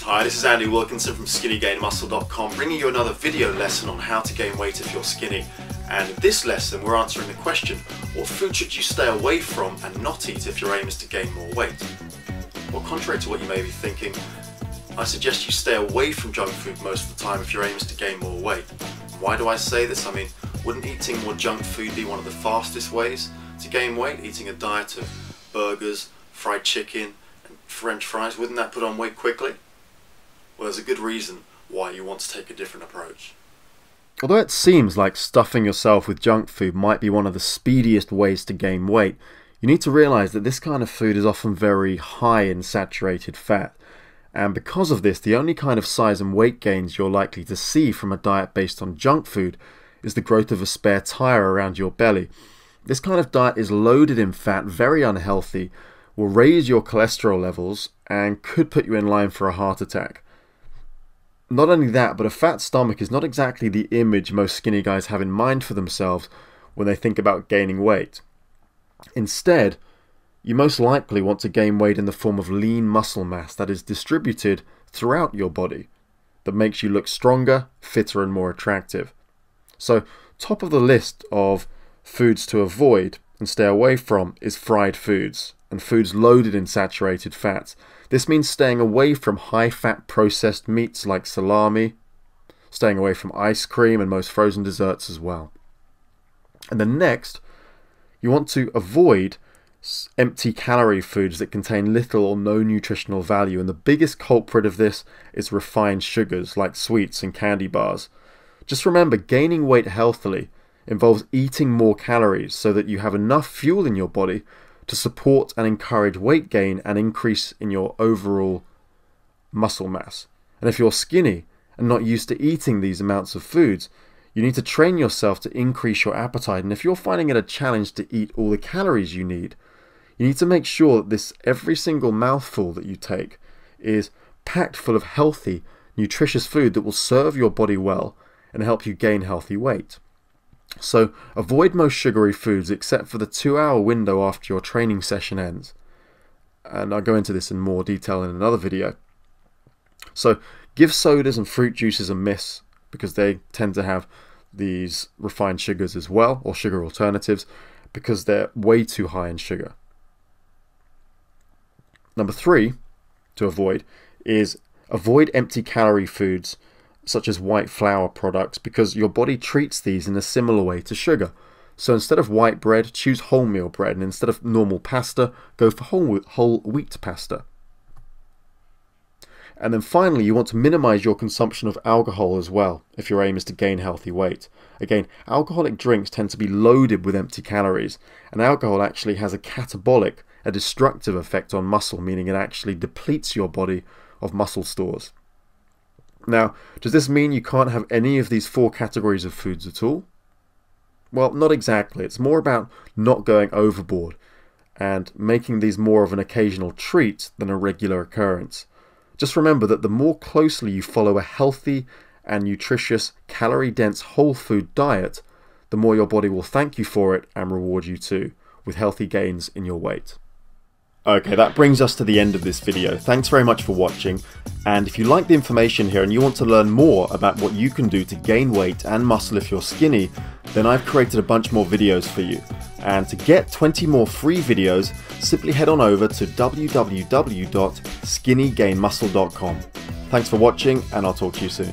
Hi, this is Andy Wilkinson from skinnygainmuscle.com, bringing you another video lesson on how to gain weight if you're skinny. And in this lesson we're answering the question, what food should you stay away from and not eat if your aim is to gain more weight? Well, contrary to what you may be thinking, I suggest you stay away from junk food most of the time if your aim is to gain more weight. Why do I say this? I mean, wouldn't eating more junk food be one of the fastest ways to gain weight? Eating a diet of burgers, fried chicken and French fries, wouldn't that put on weight quickly? Well, there's a good reason why you want to take a different approach. Although it seems like stuffing yourself with junk food might be one of the speediest ways to gain weight, you need to realise that this kind of food is often very high in saturated fat. And because of this, the only kind of size and weight gains you're likely to see from a diet based on junk food is the growth of a spare tyre around your belly. This kind of diet is loaded in fat, very unhealthy, will raise your cholesterol levels, and could put you in line for a heart attack. Not only that, but a fat stomach is not exactly the image most skinny guys have in mind for themselves when they think about gaining weight. Instead, you most likely want to gain weight in the form of lean muscle mass that is distributed throughout your body, that makes you look stronger, fitter and more attractive. So, top of the list of foods to avoid and stay away from is fried foods and foods loaded in saturated fats. This means staying away from high-fat processed meats like salami, staying away from ice cream and most frozen desserts as well. And then next, you want to avoid empty calorie foods that contain little or no nutritional value, and the biggest culprit of this is refined sugars like sweets and candy bars. Just remember, gaining weight healthily involves eating more calories so that you have enough fuel in your body to support and encourage weight gain and increase in your overall muscle mass. And if you're skinny and not used to eating these amounts of foods, you need to train yourself to increase your appetite. And if you're finding it a challenge to eat all the calories you need to make sure that every single mouthful that you take is packed full of healthy, nutritious food that will serve your body well and help you gain healthy weight. So avoid most sugary foods except for the 2-hour window after your training session ends. And I'll go into this in more detail in another video. So give sodas and fruit juices a miss because they tend to have these refined sugars as well, or sugar alternatives, because they're way too high in sugar. Number 3 to avoid is avoid empty calorie foods such as white flour products, because your body treats these in a similar way to sugar. So instead of white bread, choose wholemeal bread, and instead of normal pasta, go for whole wheat pasta. And then finally, you want to minimize your consumption of alcohol as well if your aim is to gain healthy weight. Again, alcoholic drinks tend to be loaded with empty calories, and alcohol actually has a catabolic, a destructive effect on muscle, meaning it actually depletes your body of muscle stores. Now, does this mean you can't have any of these 4 categories of foods at all? Well, not exactly. It's more about not going overboard and making these more of an occasional treat than a regular occurrence. Just remember that the more closely you follow a healthy and nutritious, calorie-dense whole food diet, the more your body will thank you for it and reward you too, with healthy gains in your weight. Okay, that brings us to the end of this video. Thanks very much for watching, and if you like the information here and you want to learn more about what you can do to gain weight and muscle if you're skinny, then I've created a bunch more videos for you. And to get 20 more free videos, simply head on over to www.skinnygainmuscle.com. Thanks for watching, and I'll talk to you soon.